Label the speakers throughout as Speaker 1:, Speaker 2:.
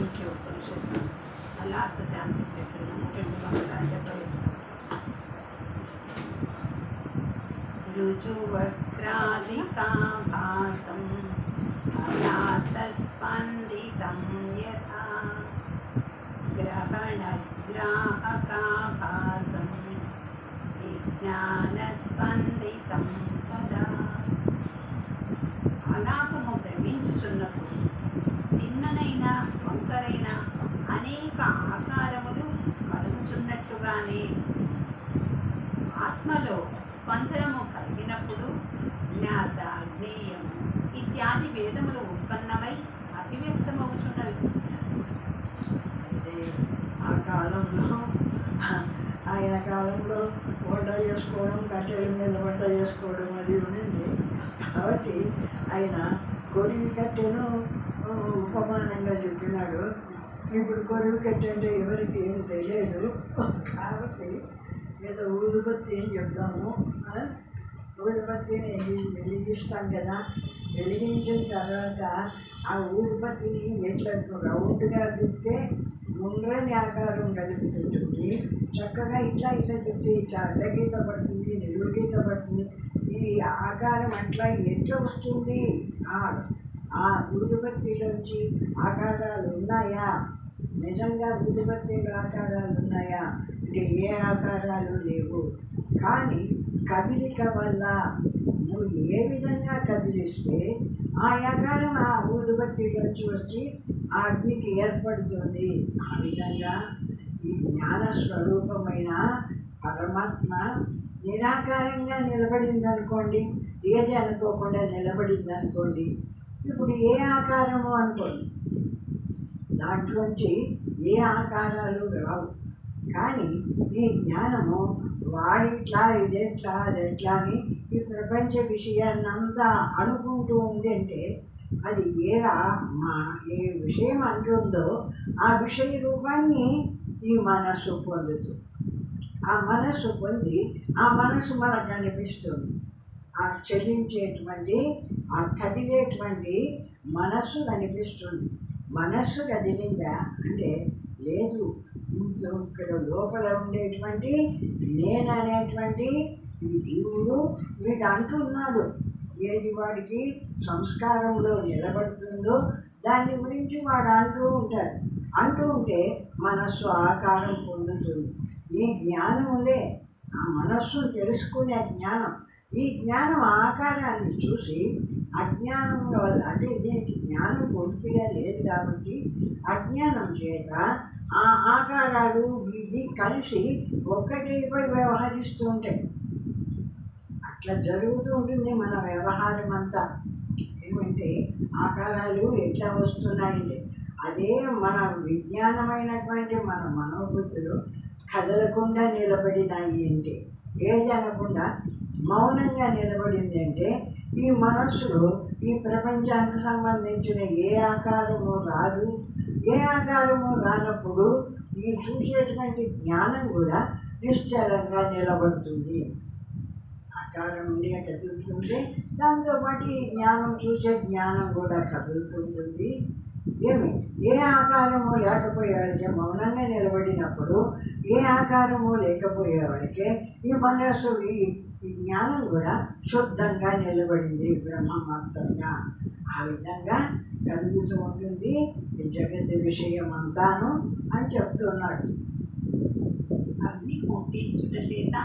Speaker 1: मुख्योपनिषत् अलात्मशांति रुजुवक्रादिकाभासम् अलातस्पन्दितं यथा ग्रहणग्राहकाभासं विज्ञानस्पन्दितं तदा అలాపము భ్రమించుచున్నప్పుడు తిన్ననైన వంకరైన అనేక ఆకారములు కలుగుచున్నట్లుగానే ఆత్మలో స్పందనము కలిగినప్పుడు జ్ఞాత జ్ఞేయము ఇత్యాది వేదములు ఉత్పన్నమై అభివ్యక్తమవుతున్నవి.
Speaker 2: అంటే ఆ కాలంలో ఆయన కాలంలో వంట చేసుకోవడం, కట్టెల మీద వంట చేసుకోవడం అది ఉండింది. కాబట్టి ఆయన కొరివి కట్టెను ఉపమానంగా చెప్పినాడు. ఇప్పుడు కొరివి కట్టె అంటే ఎవరికి ఏం తెలియదు. కాబట్టి ఏదో ఊదుబత్తి ఏం చెప్దాము. ఊదుబత్తిని వెలిగిస్తాం కదా, వెలిగించిన తర్వాత ఆ ఊదుబత్తిని ఎట్లా రౌండ్గా తిప్పితే ముండ్రని ఆకారం కలుగుతుంటుంది. చక్కగా ఇట్లా ఇట్లా తిప్పితే ఇట్లా అడ్డగీత పడుతుంది, నిలువుగీత పడుతుంది. ఈ ఆకారం అట్లా ఎట్లా వస్తుంది? ఆ ఊదుబత్తిలోంచి ఆకారాలు ఉన్నాయా? నిజంగా ఊదుబత్తిలో ఆకారాలు ఉన్నాయా అంటే ఏ ఆకారాలు లేవు. కానీ కదిలిక వల్ల నువ్వు ఏ విధంగా కదిలిస్తే ఆ ఆకారం ఆ ఊదుబత్తిలోంచి వచ్చి ఆ అగ్నికి ఏర్పడుతుంది. ఆ విధంగా ఈ జ్ఞాన స్వరూపమైన పరమాత్మ నిరాకారంగా నిలబడిందనుకోండి, ఏది అనుకోకుండా నిలబడిందనుకోండి. ఇప్పుడు ఏ ఆకారము అనుకోండి, దాంట్లోంచి ఏ ఆకారాలు రావు. కానీ ఈ జ్ఞానము వాడిట్లా ఇదెట్లా అదెట్లా అని ఈ ప్రపంచ విషయాన్నంతా అనుకుంటూ ఉంది. అంటే అది ఏ విషయం అంటుందో ఆ విషయ రూపాన్ని ఈ మనస్సు పొందుతుంది. ఆ మనస్సు పొంది ఆ మనస్సు మనకు కనిపిస్తుంది. ఆ చలించేటువంటి ఆ కదిలేటువంటి మనస్సు కనిపిస్తుంది. మనస్సు కదిలిందా అంటే లేదు, ఇంట్లో ఇక్కడ లోపల ఉండేటువంటి నేను అనేటువంటి ఈ జీవుడు వీడు అంటున్నాడు. ఏది వాడికి సంస్కారంలో నిలబడుతుందో దాని గురించి వాడు అంటూ ఉంటాడు. అంటూ ఉంటే మనస్సు ఆకారం పొందుతుంది. ఈ జ్ఞానం ఉందే, ఆ మనస్సును తెలుసుకునే జ్ఞానం. ఈ జ్ఞానం ఆకారాన్ని చూసి అజ్ఞానం వల్ల, అంటే దీనికి జ్ఞానం పూర్తిగా లేదు కాబట్టి అజ్ఞానం చేత ఆ ఆకారాలు ఇది కలిసి ఒక్కటిపై వ్యవహరిస్తూ ఉంటాయి. అట్లా జరుగుతూ ఉంటుంది మన వ్యవహారం అంతా. ఏమంటే ఆకారాలు ఎట్లా వస్తున్నాయండి, అదే మన విజ్ఞానమైనటువంటి మన మనోబుద్ధులు కదలకుండా నిలబడినాయి. అంటే ఏది అనకుండా మౌనంగా నిలబడింది. అంటే ఈ మనస్సులో ఈ ప్రపంచానికి సంబంధించిన ఏ ఆకారము రాదు. ఏ ఆకారము రానప్పుడు ఈ చూసేటువంటి జ్ఞానం కూడా నిశ్చలంగా నిలబడుతుంది. ఆకారం ఉండి కదులుతుంటే దాంతోపాటు ఈ జ్ఞానం చూసే జ్ఞానం కూడా కదులుతుంటుంది. ఏ ఆకారము లేకపోయేవాడికే మౌనంగా నిలబడినప్పుడు ఏ ఆకారము లేకపోయేవాడికే ఈ మనస్సు ఈ జ్ఞానం కూడా శుద్ధంగా నిలబడింది బ్రహ్మమాత్రంగా. ఆ విధంగా కలుగుతూ ఉంటుంది ఈ జగత్ విషయం అంతాను అని చెప్తున్నాడు.
Speaker 1: అగ్ని ముట్టించుట చేత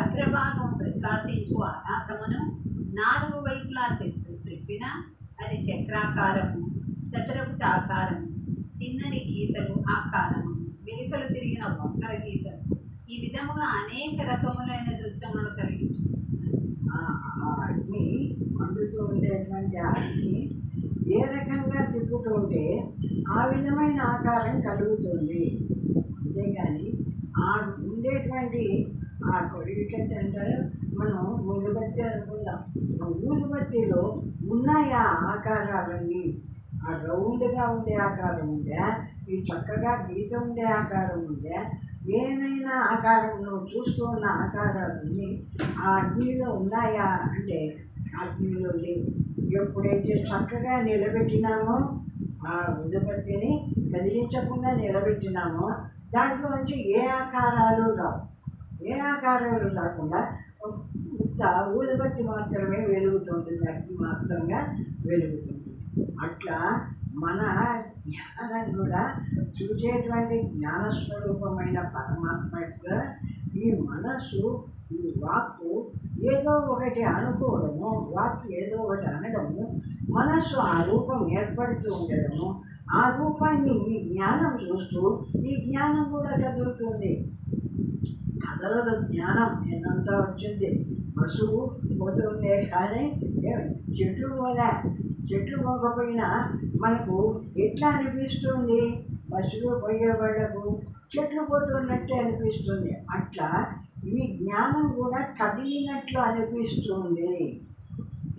Speaker 1: అగ్రభాగం ప్రకాశించు అనాథమును 4 వైపులా త్రిప్పిన అది చక్రాకారము, చతురపుటాకారము, తిన్నని గీతలు ఆకారము, వెలుకలు తిరిగిన వంకర గీతలు, ఈ విధముగా అనేక రకములైన దృశ్యములను కలిగించు.
Speaker 2: అగ్ని మండుతూ ఉండేటువంటి అగ్ని ఏ రకంగా తిప్పుతూ ఉంటే ఆ విధమైన ఆకారం కలుగుతుంది. అంతేగాని ఆ ఉండేటువంటి ఆ కొడివికెట్ అంటారు, మనం ఊదుబత్తి అనుకుందాం. ఊదుబత్తిలో ఉన్నాయా ఆకారాలన్నీ? ఆ రౌండ్గా ఉండే ఆకారం ఉందా, ఈ చక్కగా గీత ఉండే ఆకారం ఉందా, ఏమైనా ఆకారం నువ్వు చూస్తూ ఉన్న ఆకారాలన్నీ ఆ అగ్నిలో ఉన్నాయా అంటే అగ్నిలో లేవు. ఎప్పుడైతే చక్కగా నిలబెట్టినామో ఆ ఊదుబత్తిని కదిలించకుండా నిలబెట్టినామో దాంట్లో నుంచి ఏ ఆకారాలు రావు. ఏ ఆకారాలు రాకుండా ఉత్త ఊదుబత్తి మాత్రమే వెలుగుతుంటుంది, అగ్ని మాత్రంగా వెలుగుతుంది. అట్లా మన జ్ఞానం కూడా చూసేటువంటి జ్ఞానస్వరూపమైన పరమాత్మ కూడా ఈ మనస్సు, ఈ వాక్కు ఏదో ఒకటి అనుకోవడము, వాక్కు ఏదో ఒకటి అనడము, మనస్సు ఆ రూపం ఏర్పడుతూ ఉండడము, ఆ రూపాన్ని ఈ జ్ఞానం చూస్తూ ఈ జ్ఞానం కూడా కదులుతుంది. కదలదు జ్ఞానం, ఎన్నంతా వచ్చింది. పశువు పోతుందే కానీ చెట్లు పోలే. చెట్లు పోకపోయినా మనకు ఎట్లా అనిపిస్తుంది? పశువు పోయే వాళ్ళకు చెట్లు పోతున్నట్టే అనిపిస్తుంది. అట్లా ఈ జ్ఞానం కూడా కదిలినట్లు అనిపిస్తుంది.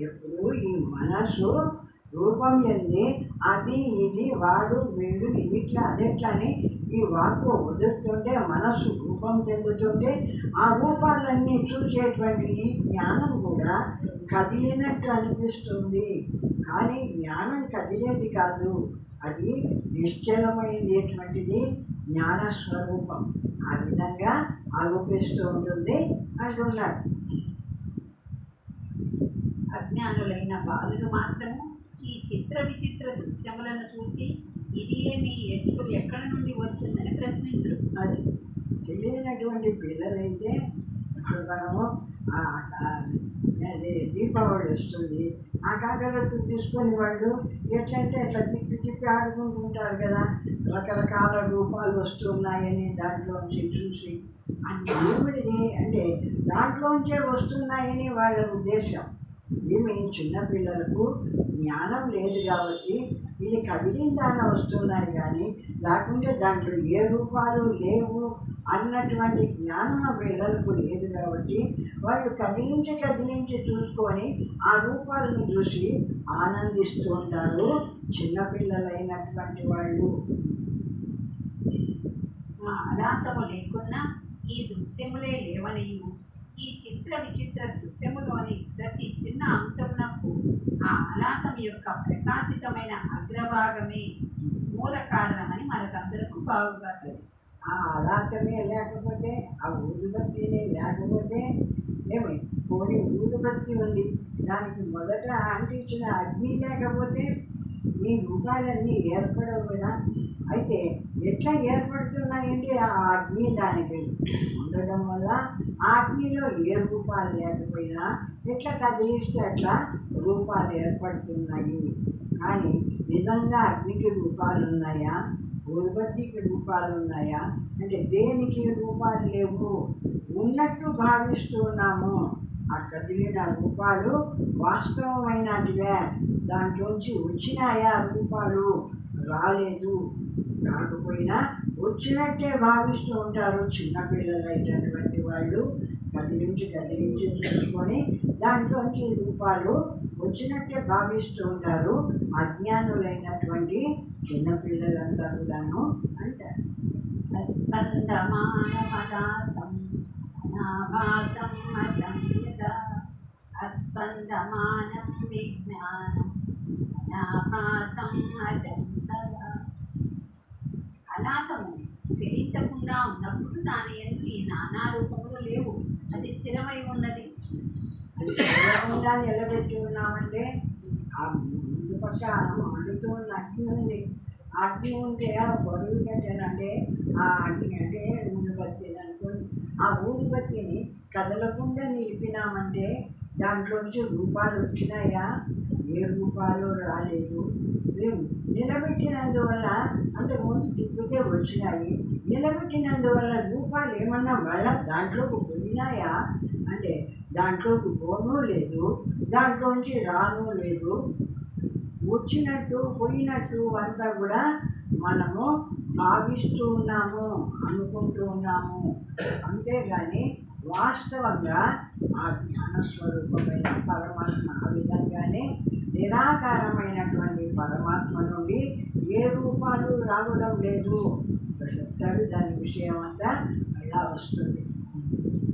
Speaker 2: ఎప్పుడు ఈ మనసు రూపం చెంది అది ఇది వాడు వీడు ఇది ఇట్లా అదెట్లా అని ఈ వాక్కు వదులుతుంటే మనస్సు రూపం చెందుతుంటే ఆ రూపాలన్నీ చూసేటువంటి ఈ జ్ఞానం కూడా కదిలినట్టు అనిపిస్తుంది. కానీ జ్ఞానం కదిలేది కాదు, అది నిశ్చలమైనటువంటిది జ్ఞానస్వరూపం. ఆ విధంగా ఆలోపిస్తూ ఉంటుంది అంటున్నాడు.
Speaker 1: అజ్ఞానులైన బాలులు మాత్రము ఈ చిత్ర విచిత్ర దృశ్యములను చూచి ఇది ఏమి ఎక్కడి నుండి వచ్చిందని ప్రశ్నించరు.
Speaker 2: అది తెలియనటువంటి పిల్లలైతే ఇప్పుడు మనము అది దీపావళి వస్తుంది, ఆ కాకరత్తు తీసుకొని వాళ్ళు ఎట్లంటే అట్లా తిప్పి తిప్పి ఆడుకుంటుంటారు కదా. రకరకాల రూపాలు వస్తున్నాయని దాంట్లోంచి చూసి అది ఏమిటిది అంటే దాంట్లోంచే వస్తున్నాయని వాళ్ళ ఉద్దేశం. ఏమి చిన్నపిల్లలకు జ్ఞానం లేదు కాబట్టి ఇది కదిలిందాన వస్తున్నాయి, కానీ లేకుంటే దాంట్లో ఏ రూపాలు లేవు అన్నటువంటి జ్ఞానం పిల్లలకు లేదు కాబట్టి వాళ్ళు కదిలించి చూసుకొని ఆ రూపాలను చూసి ఆనందిస్తూ ఉంటారు చిన్నపిల్లలైనటువంటి వాళ్ళు.
Speaker 1: మా అనాథము లేకున్నా ఈ దృశ్యములే లేవనియు ఈ చిత్ర విచిత్ర దృశ్యములోని ప్రతి చిన్న అంశమునకు ఆ అనాథం యొక్క ప్రకాశితమైన అగ్రభాగమే మూల కారణమని మనకందరకు బాగుగా తెలుసు.
Speaker 2: ఆ అలాతమే లేకపోతే, ఆ ఊదుబత్తినే లేకపోతే ఏమి పోనీ ఊదుబత్తి ఉంది, దానికి మొదట అంటించిన అగ్ని లేకపోతే ఈ రూపాలన్నీ ఏర్పడవు కదా. అయితే ఎట్లా ఏర్పడుతున్నాయంటే ఆ అగ్ని దానికి ఉండడం వల్ల ఆ అగ్నిలో ఏ రూపాలు లేకపోయినా ఎట్లా కదిలిస్తే అట్లా రూపాలు ఏర్పడుతున్నాయి. కానీ నిజంగా అగ్నికి రూపాలు ఉన్నాయా, ఊదుబత్తికి రూపాలు ఉన్నాయా అంటే దేనికి రూపాలు లేవు, ఉన్నట్టు భావిస్తున్నాము. ఆ కదిలిన రూపాలు వాస్తవమైనటివే, దాంట్లోంచి వచ్చినాయా రూపాలు, రాలేదు. రాకపోయినా వచ్చినట్టే భావిస్తూ ఉంటారు చిన్నపిల్లలు అయినటువంటి వాళ్ళు. కదిలించి చూసుకొని దాంట్లోంచి రూపాలు వచ్చినట్టే భావిస్తూ ఉంటారు అజ్ఞానులైనటువంటి చిన్నపిల్లలంతా కూడాను అంటారు.
Speaker 1: అస్పందమానమదాతం అనాభాసం అజంయత అస్పందమానం విజ్ఞానం అనాభాసం అజంతర. అనాథము చలించకుండా ఉన్నప్పుడు దాని యందు ఈ నానా రూపములు లేవు, అది స్థిరమై ఉన్నది.
Speaker 2: అది తెలియకుండా నిలబెట్టి ఉన్నామంటే ఆ ముందు పక్క మండుతూ ఉన్న అగ్ని ఉంది. ఆ అగ్ని ఉంటే ఆ బరువు కట్టానంటే ఆ అగ్ని అంటే ఊదుబత్తి అనుకోండి. ఆ ఊదుబత్తిని కదలకుండా నిలిపినామంటే దాంట్లోంచి రూపాలు వచ్చినాయా, ఏ రూపాలు రాలేదు. నిలబెట్టినందువల్ల అంటే ముందు తిప్పితే వచ్చినాయి, నిలబెట్టినందువల్ల రూపాలు ఏమన్నా మళ్ళా దాంట్లోకి పోయినాయా అంటే దాంట్లోకి పోను లేదు, దాంట్లోంచి రాను లేదు. వచ్చినట్టు పోయినట్టు అంతా కూడా మనము భావిస్తూ ఉన్నాము, అనుకుంటూ ఉన్నాము. అంతేగాని వాస్తవంగా ఆ జ్ఞానస్వరూపమైన పరమాత్మ ఆ విధంగానే నిరాకారమైనటువంటి పరమాత్మ నుండి ఏ రూపాలు రావడం లేదు. చెప్తాడు దాని విషయం అంతా అలా వస్తుంది.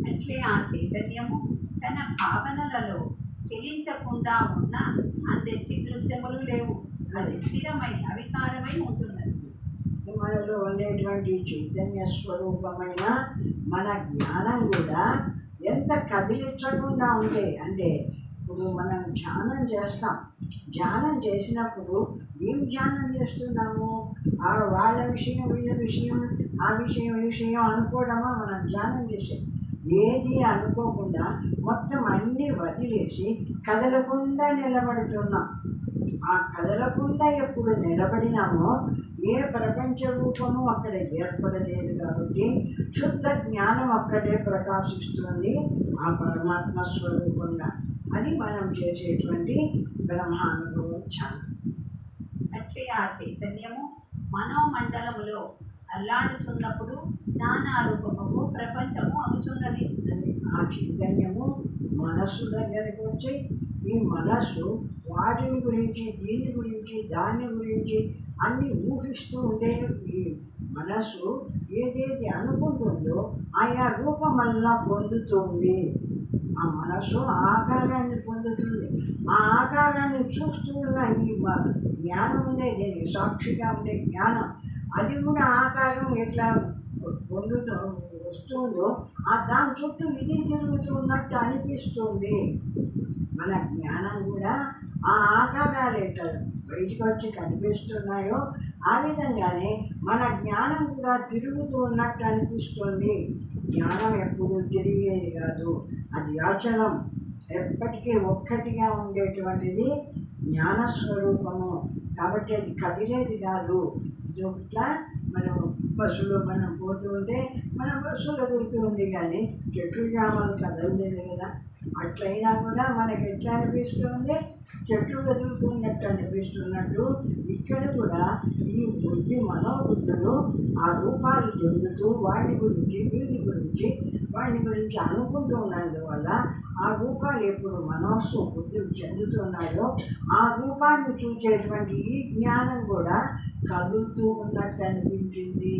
Speaker 1: అట్లే ఆ చైతన్యము తన భావనలలో చెలించకుండా ఉన్న అందెత్తి దృశ్యములు లేవు, అది స్థిరమై అవికారమై ఉంటున్నది.
Speaker 2: మనలో ఉండేటువంటి చైతన్య స్వరూపమైన మన జ్ఞానం కూడా ఎంత కదిలించకుండా ఉంటే, అంటే ఇప్పుడు మనం ధ్యానం చేస్తాం. ధ్యానం చేసినప్పుడు ఏం ధ్యానం చేస్తున్నాము? వాళ్ళ విషయం, వీళ్ళ విషయం, ఆ విషయం, ఈ విషయం అనుకోవడమా మనం ధ్యానం చేసేది? ఏది అనుకోకుండా మొత్తం అన్నీ వదిలేసి కదలకుండా నిలబడుతున్నాం. ఆ కదలకుండా ఎప్పుడు నిలబడినామో ఏ ప్రపంచ రూపము అక్కడ ఏర్పడలేదు కాబట్టి శుద్ధ జ్ఞానం అక్కడే ప్రకాశిస్తుంది ఆ పరమాత్మ స్వరూపంగా. అది మనం చేసేటువంటి బ్రహ్మానుభవం ధ్యానం.
Speaker 1: అట్లే ఆ చైతన్యము మనోమండలములో అల్లాడుతున్నప్పుడు నానా రూపము ప్రపంచము అవుతున్నది.
Speaker 2: ఆ చైతన్యము మనస్సు దగ్గరికి వచ్చి ఈ మనస్సు వాటిని గురించి, దీని గురించి, దాని గురించి అన్ని ఊహిస్తూ ఉండే ఈ మనస్సు ఏదైతే అనుకుంటుందో ఆయా రూపమల్లా పొందుతుంది. ఆ మనస్సు ఆకారాన్ని పొందుతుంది. ఆ ఆకారాన్ని చూస్తూ ఉన్న ఈ జ్ఞానం ఉందే, దీనికి సాక్షిగా ఉండే జ్ఞానం, అది కూడా ఆకారం ఎట్లా పొందుతూ వస్తుందో దాని చుట్టూ ఇది తిరుగుతున్నట్టు అనిపిస్తుంది. మన జ్ఞానం కూడా ఆ ఆకారాలు ఎట్లా బయటికి వచ్చి కనిపిస్తున్నాయో ఆ విధంగానే మన జ్ఞానం కూడా తిరుగుతూ ఉన్నట్టు అనిపిస్తుంది. జ్ఞానం ఎప్పుడు తిరిగేది కాదు, అది అచలం, ఎప్పటికీ ఒక్కటిగా ఉండేటువంటిది జ్ఞానస్వరూపము. కాబట్టి అది కదిలేది కాదు. ఇట్లా మనం బస్సులో మనం పోతూ ఉంటే మన బస్సు కదులుతూ ఉంది కానీ చెట్లు జామాలు కదలలేదు కదా. అట్లయినా కూడా మనకి ఎట్లా అనిపిస్తుంది? చెట్లు కదులుతున్నట్టు అనిపిస్తున్నట్టు ఇక్కడ కూడా ఈ బుద్ధి, మనోబుద్ధులు ఆ రూపాలు చెందుతూ వాడిని గురించి, వీడిని గురించి, వాడిని గురించి అనుకుంటూ ఉన్నందువల్ల ఆ రూపాలు ఎప్పుడు మనస్సు, బుద్ధులు చెందుతున్నాయో ఆ రూపాన్ని చూసేటువంటి ఈ జ్ఞానం కూడా కదులుతూ ఉన్నట్టు అనిపించింది.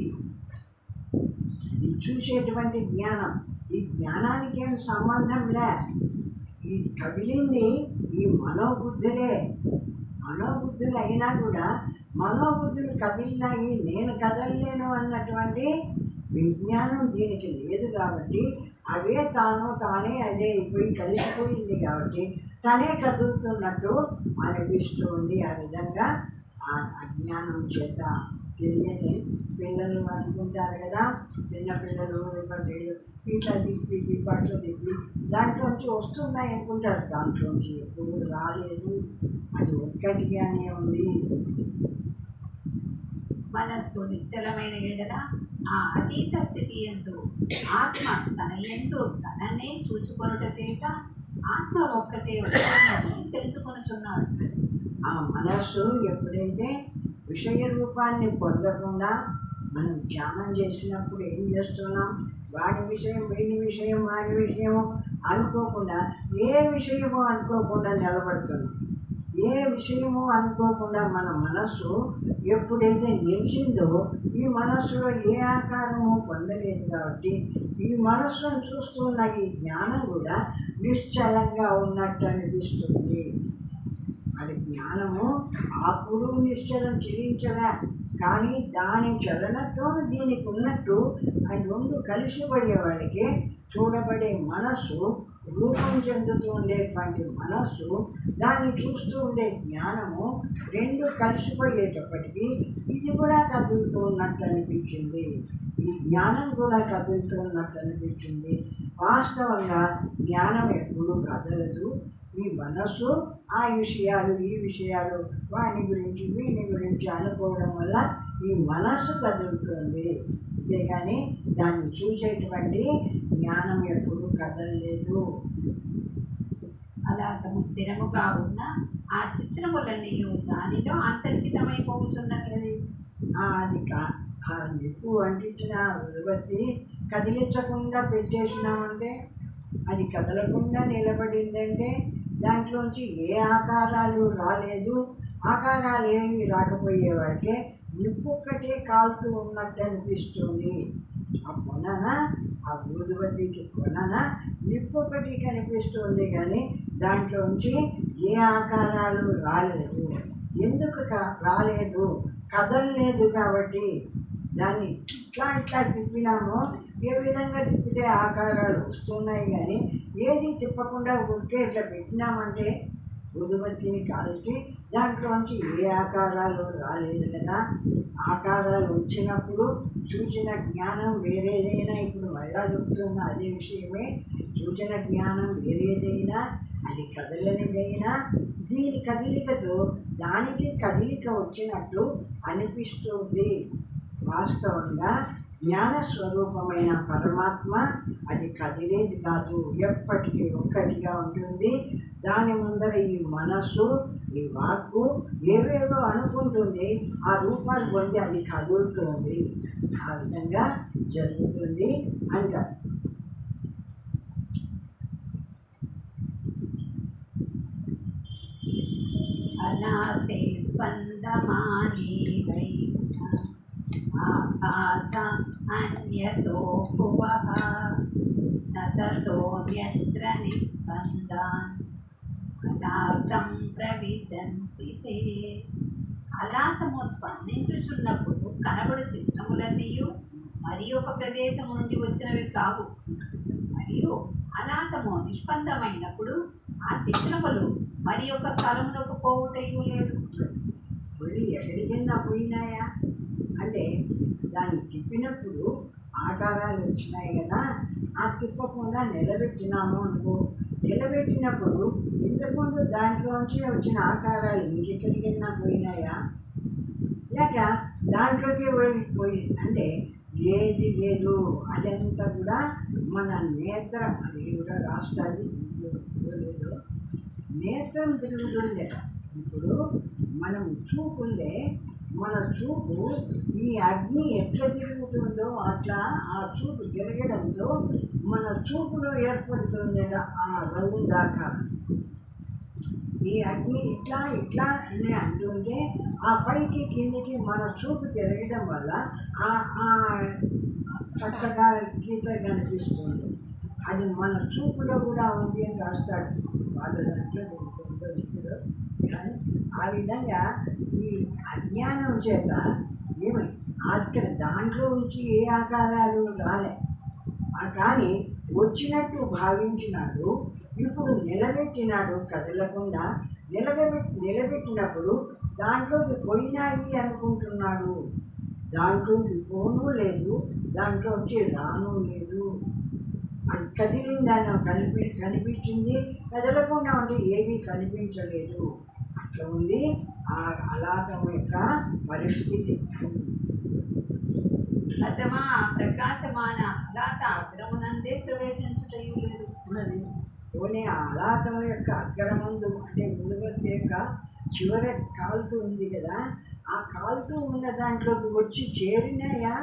Speaker 2: ఇది చూసేటువంటి జ్ఞానం. ఈ జ్ఞానానికి ఏం సంబంధం లే. ఈ కదిలింది ఈ మనోబుద్ధులే. మనోబుద్ధులు అయినా కూడా మనోబుద్ధులు కదిలినాయి, నేను కదలలేను అన్నటువంటి విజ్ఞానం దీనికి లేదు కాబట్టి అవే తానే అదే అయిపోయి కలిసిపోయింది కాబట్టి తనే కదులుతున్నట్టు అనిపిస్తుంది. ఆ విధంగా ఆ అజ్ఞానం చేత తెలియని పిల్లలు అనుకుంటారు కదా, చిన్నపిల్లలు పట్టేళ్ళు ఇట్లా తిప్పి అట్లా తిప్పి దాంట్లోంచి వస్తున్నాయి అనుకుంటారు. దాంట్లోంచి ఎప్పుడు రాలేదు, అది ఒక్కటిగానే ఉంది.
Speaker 1: మనస్సు నిశ్చలమైన ఎడల ఆ అతీత స్థితి యందు ఆత్మ తన యందు తననే చూచుకొనుట చేత ఆత్మ ఒక్కటే ఉన్నదని తెలుసుకొనుచున్నాడు.
Speaker 2: ఆ మనస్సు ఎప్పుడైతే విషయ రూపాన్ని పొందకుండా మనం ధ్యానం చేసినప్పుడు ఏం చేస్తున్నాం? వాడి విషయం, వీడి విషయం, వాడి విషయం అనుకోకుండా, ఏ విషయమో అనుకోకుండా నిలబడుతున్నాం. ఏ విషయము అనుకోకుండా మన మనస్సు ఎప్పుడైతే నిలిచిందో ఈ మనస్సులో ఏ ఆకారము పొందలేదు కాబట్టి ఈ మనస్సును చూస్తున్న ఈ జ్ఞానం కూడా నిశ్చలంగా ఉన్నట్టు అనిపిస్తుంది. అది జ్ఞానము అప్పుడు నిశ్చలం చెలించలే, కానీ దాని చలనతో దీనికి ఉన్నట్టు ఆ రెండు కలిసిపోయేవాడికి చూడబడే మనస్సు, రూపం చెందుతూ ఉండేటువంటి మనస్సు, దాన్ని చూస్తూ ఉండే జ్ఞానము రెండు కలిసిపోయేటప్పటికీ ఇది కూడా కదులుతూ ఉన్నట్టు అనిపించింది. ఈ జ్ఞానం కూడా కదులుతూ ఉన్నట్టు అనిపించింది. వాస్తవంగా జ్ఞానం ఎప్పుడూ కదలదు. ఈ మనస్సు ఆ విషయాలు, ఈ విషయాలు, వాని గురించి, వీని గురించి అనుకోవడం వల్ల ఈ మనస్సు కదులుతుంది. అంతేగాని దాన్ని చూసేటువంటి జ్ఞానం ఎప్పుడు కదలలేదు.
Speaker 1: అలా తము స్థిరముగా ఉన్న ఆ చిత్రములన్నీ దానిలో అంతర్హితమైపోతున్నది.
Speaker 2: అది నిప్పు అంటించిన ఉలబత్తి కదిలించకుండా పెట్టేసినామంటే, అది కదలకుండా నిలబడిందంటే దాంట్లోంచి ఏ ఆకారాలు రాలేదు. ఆకారాలు ఏమి రాకపోయేవాడికే నిప్పు ఒక్కటే కాలుతూ ఉన్నట్టు అనిపిస్తుంది. ఆ కొనన, ఆ ఊదుబత్తికి కొనన నిప్పు ఒకటి కనిపిస్తుంది కానీ దాంట్లోంచి ఏ ఆకారాలు రాలేదు. ఎందుకు రాలేదు? కదలలేదు కాబట్టి. దాన్ని ఇట్లా ఇట్లా తిప్పినామో ఏ విధంగా తిప్పితే ఆకారాలు వస్తున్నాయి, కానీ ఏది తిప్పకుండా ఊరికే ఇట్లా పెట్టినామంటే ఊదుబత్తిని కాల్చి దాంట్లోంచి ఏ ఆకారాలు రాలేదు కదా. ఆకారాలు వచ్చినప్పుడు చూసిన జ్ఞానం వేరేదైనా, ఇప్పుడు మళ్ళా చెప్తున్న అదే విషయమే, చూసిన జ్ఞానం వేరేదైనా, అది కదలనిదైనా, దీని కదలికతో దానికి కదలిక వచ్చినట్టు అనిపిస్తుంది. వాస్తవంగా జ్ఞానస్వరూపమైన పరమాత్మ అది కదిలేది కాదు, ఎప్పటికీ ఒక్కటిగా ఉంటుంది. దాని ముందర ఈ మనస్సు, ఈ వాక్కు ఏవేవో అనుకుంటుంది, ఆ రూపాలు పొంది అది కదులుతుంది. ఆ విధంగా జరుగుతుంది అంటారు.
Speaker 1: అనాతే స్పందమానే ఆకాశ అన్యతో భువః నతతోన్యత్ర నిస్పందాన్ అనాథం ప్రవిశంతి తే. అలాతము స్పందించుచున్నప్పుడు కనబడు చిత్రములన్నీయు మరి ఒక ప్రదేశం నుండి వచ్చినవి కావు, మరియు అలాతము నిష్పందమైనప్పుడు ఆ చిత్రములు మరి ఒక స్థలములకు పోవుటయు లేదు.
Speaker 2: మళ్ళీ ఎక్కడికైనా పోయినాయా అంటే దాన్ని తిప్పినప్పుడు ఆకారాలు వచ్చినాయి కదా, ఆ తిప్పకుండా నిలబెట్టినాము అనుకో, నిలబెట్టినప్పుడు ఇంతకుముందు దాంట్లోంచి వచ్చిన ఆకారాలు ఇంకెక్కడికైనా పోయినాయా, లేక దాంట్లోకి పోయి అంటే ఏది లేదు. అదంతా కూడా మన నేత్రం, అది కూడా రాష్ట్రాలు లేదు, నేత్రం తిరుగుతుందట. ఇప్పుడు మనం చూపు ఉందే, మన చూపు ఈ అగ్ని ఎట్లా తిరుగుతుందో అట్లా ఆ చూపు తిరగడంతో మన చూపులో ఏర్పడుతుందట ఆ రౌండ్ ఆకారం. ఈ అగ్ని ఇట్లా ఇట్లా అని అంటుంటే ఆ పైకి కిందికి మన చూపు తిరగడం వల్ల చక్కగా గీత కనిపిస్తుంది. అది మన చూపులో కూడా ఉంది అని రాస్తాడు వాళ్ళ దాంట్లో కానీ ఆ విధంగా ఈ అజ్ఞానం చేత ఏమై అక్కడ దాంట్లో నుంచి ఏ ఆకారాలు రాలే, కానీ వచ్చినట్టు భావించినాడు. ఇప్పుడు నిలబెట్టినాడు కదలకుండా, నిలబెట్టినప్పుడు దాంట్లోకి పోయినాయి అనుకుంటున్నాడు. దాంట్లోకి పోను లేదు, దాంట్లోంచి రాను లేదు. అది కదిలిందని కనిపించింది, కదలకుండా ఉంటే ఏమీ కనిపించలేదు. అట్లా ఉంది ఆ అలాతం యొక్క పరిస్థితి.
Speaker 1: ప్రథమ ప్రకాశమాన అలాత అగ్రమునందే ప్రవేశించుటయు లేదు.
Speaker 2: ఉన్నది పోనీ ఆ అలాతం యొక్క అగ్రమందు అంటే ఉలువత్తి యొక్క చివర కాలుతూ ఉంది కదా, ఆ కాలుతూ ఉన్న దాంట్లోకి వచ్చి చేరినాయా.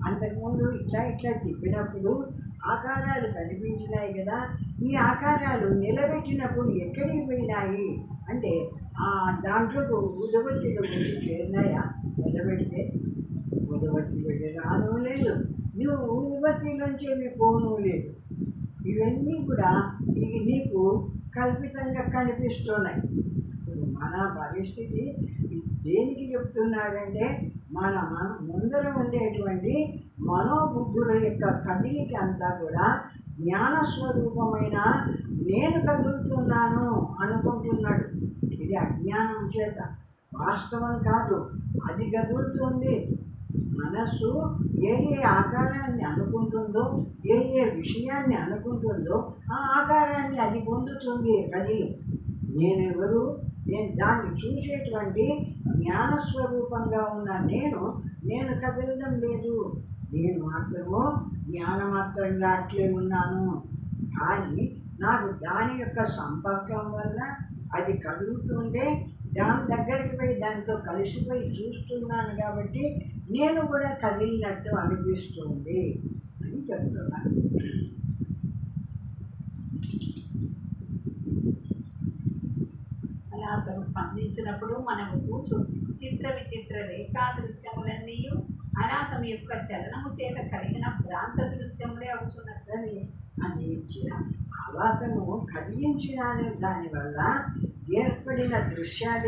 Speaker 2: అంతకుముందు ఇట్లా ఇట్లా తిప్పినప్పుడు ఆకారాలు కనిపించినాయి కదా, ఈ ఆకారాలు నిలబెట్టినప్పుడు ఎక్కడికి పోయినాయి అంటే ఆ దాంట్లోకి ఉదవత్తిలో వచ్చి చేరినాయా. నిలబెడితే ఉదవత్తి వెళ్ళి రాను లేదు, నువ్వు ఉదవత్తిలోంచి ఏమి పోను లేదు. ఇవన్నీ కూడా నీకు కల్పితంగా కనిపిస్తున్నాయి. ఇప్పుడు మన పరిస్థితి దేనికి చెప్తున్నాడంటే మన ముందర ఉండేటువంటి మనోబుద్ధుల యొక్క కదిలిక అంతా కూడా జ్ఞానస్వరూపమైన నేను కదులుతున్నాను అనుకుంటున్నాడు. ఇది అజ్ఞానం చేత, వాస్తవం కాదు. అది కదులుతుంది. మనస్సు ఏ ఏ ఆకారాన్ని అనుకుంటుందో, ఏ ఏ విషయాన్ని అనుకుంటుందో ఆ ఆకారాన్ని అది పొందుతుంది కదిలి. నేనెవరు, నేను దాన్ని చూసేటువంటి జ్ఞానస్వరూపంగా ఉన్న నేను కదలడం లేదు. నేను మాత్రము జ్ఞానమాత్రంగా అట్లే ఉన్నాను. కానీ నాకు దాని యొక్క సంపర్కం వల్ల అది కదులుతుంటే దాని దగ్గరికి పోయి దాంతో కలిసిపోయి చూస్తున్నాను కాబట్టి నేను కూడా కదిలినట్టు అనిపిస్తుంది అని చెప్తున్నాను.
Speaker 1: అలా అతను స్పందించినప్పుడు మనము చూచు చిత్ర విచిత్ర రేఖా దృశ్యములన్నీ అనాథం యొక్క చలనము చేత కలిగిన భ్రాంత దృశ్యములే అవుతున్నదని.
Speaker 2: అది అలాతను కదిలించిన దానివల్ల ఏర్పడిన దృశ్యాలే